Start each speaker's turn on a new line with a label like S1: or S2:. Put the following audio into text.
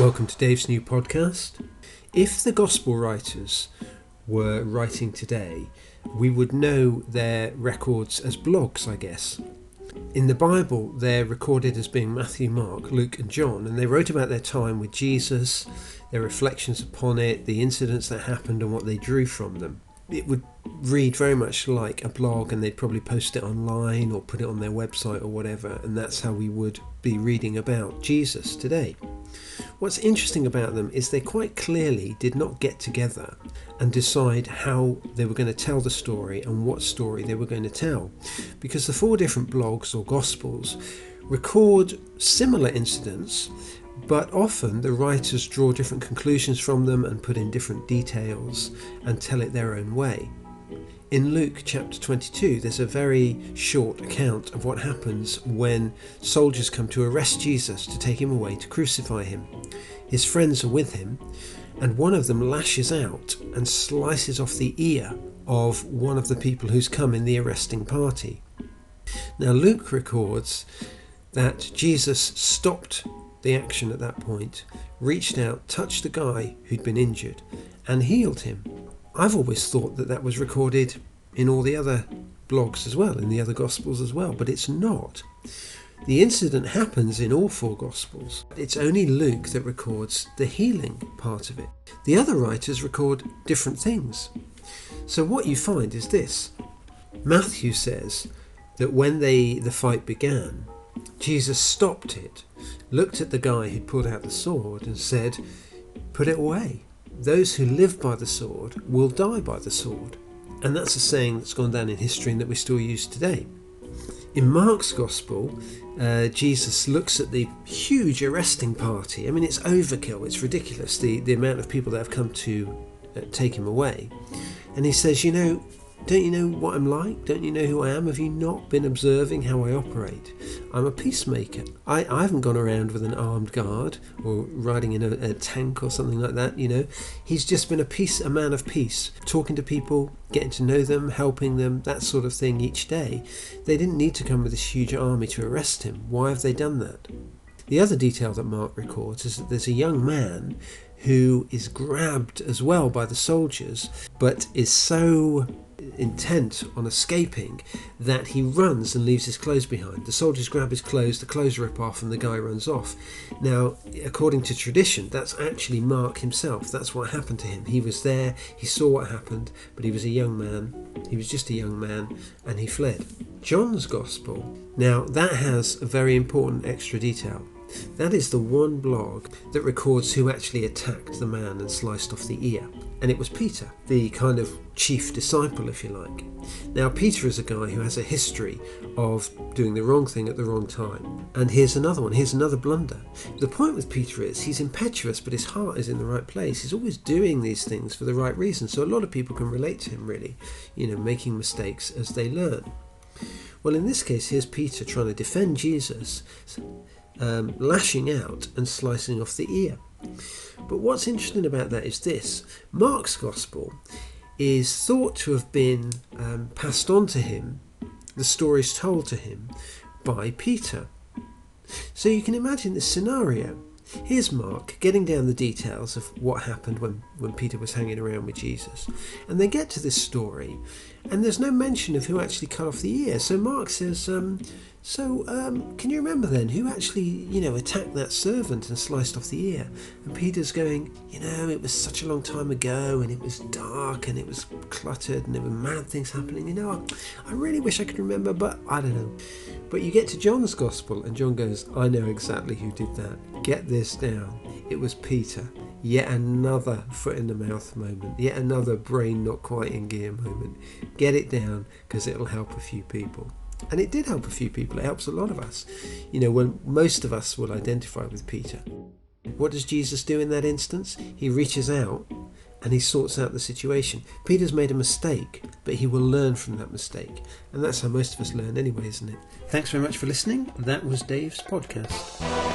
S1: Welcome to Dave's new podcast. If the gospel writers were writing today, we would know their records as blogs, I guess. In the Bible, they're recorded as being Matthew, Mark, Luke and John, and they wrote about their time with Jesus, their reflections upon it, the incidents that happened and what they drew from them. It would read very much like a blog, and they'd probably post it online or put it on their website or whatever, and that's how we would be reading about Jesus today. What's interesting about them is they quite clearly did not get together and decide how they were going to tell the story and what story they were going to tell, because the four different blogs or gospels record similar incidents, but often the writers draw different conclusions from them and put in different details and tell it their own way. In Luke chapter 22, there's a very short account of what happens when soldiers come to arrest Jesus to take him away to crucify him. His friends are with him, and one of them lashes out and slices off the ear of one of the people who's come in the arresting party. Now Luke records that Jesus stopped the action at that point, reached out, touched the guy who'd been injured and healed him. I've always thought that that was recorded in all the other blogs as well, in the other Gospels as well, but it's not. The incident happens in all four Gospels. It's only Luke that records the healing part of it. The other writers record different things. So what you find is this. Matthew says that when the fight began, Jesus stopped it, looked at the guy who'd pulled out the sword and said, "Put it away. Those who live by the sword will die by the sword." And that's a saying that's gone down in history and that we still use today. In Mark's Gospel, Jesus looks at the huge arresting party. I mean, it's overkill, it's ridiculous, the amount of people that have come to take him away. And he says, don't you know what I'm like? Don't you know who I am? Have you not been observing how I operate? I'm a peacemaker. I haven't gone around with an armed guard or riding in a tank or something like that, He's just been a man of peace, talking to people, getting to know them, helping them, that sort of thing each day. They didn't need to come with this huge army to arrest him. Why have they done that? The other detail that Mark records is that there's a young man who is grabbed as well by the soldiers, but is so intent on escaping that he runs and leaves his clothes behind. The soldiers grab his clothes, the clothes rip off, and the guy runs off. Now, according to tradition, that's actually Mark himself. That's what happened to him. He was there, he saw what happened, but he was a young man. He was just a young man, and he fled. John's Gospel, now that has a very important extra detail. That is the one blog that records who actually attacked the man and sliced off the ear. And it was Peter, the kind of chief disciple, if you like. Now, Peter is a guy who has a history of doing the wrong thing at the wrong time. And here's another one, here's another blunder. The point with Peter is he's impetuous, but his heart is in the right place. He's always doing these things for the right reason. So a lot of people can relate to him, really, making mistakes as they learn. Well, in this case, here's Peter trying to defend Jesus, lashing out and slicing off the ear. But what's interesting about that is this. Mark's Gospel is thought to have been passed on to him, the stories told to him, by Peter. So you can imagine this scenario. Here's Mark getting down the details of what happened when Peter was hanging around with Jesus. And they get to this story, and there's no mention of who actually cut off the ear. So Mark says, can you remember then who actually, attacked that servant and sliced off the ear? And Peter's going, it was such a long time ago, and it was dark, and it was cluttered, and there were mad things happening. I really wish I could remember, but I don't know. But you get to John's Gospel, and John goes, I know exactly who did that. Get this down. It was Peter. Yet another foot in the mouth moment. Yet another brain not quite in gear moment. Get it down, because it'll help a few people. And it did help a few people. It helps a lot of us. When most of us will identify with Peter. What does Jesus do in that instance? He reaches out and he sorts out the situation. Peter's made a mistake, but he will learn from that mistake. And that's how most of us learn anyway, isn't it? Thanks very much for listening. That was Dave's podcast.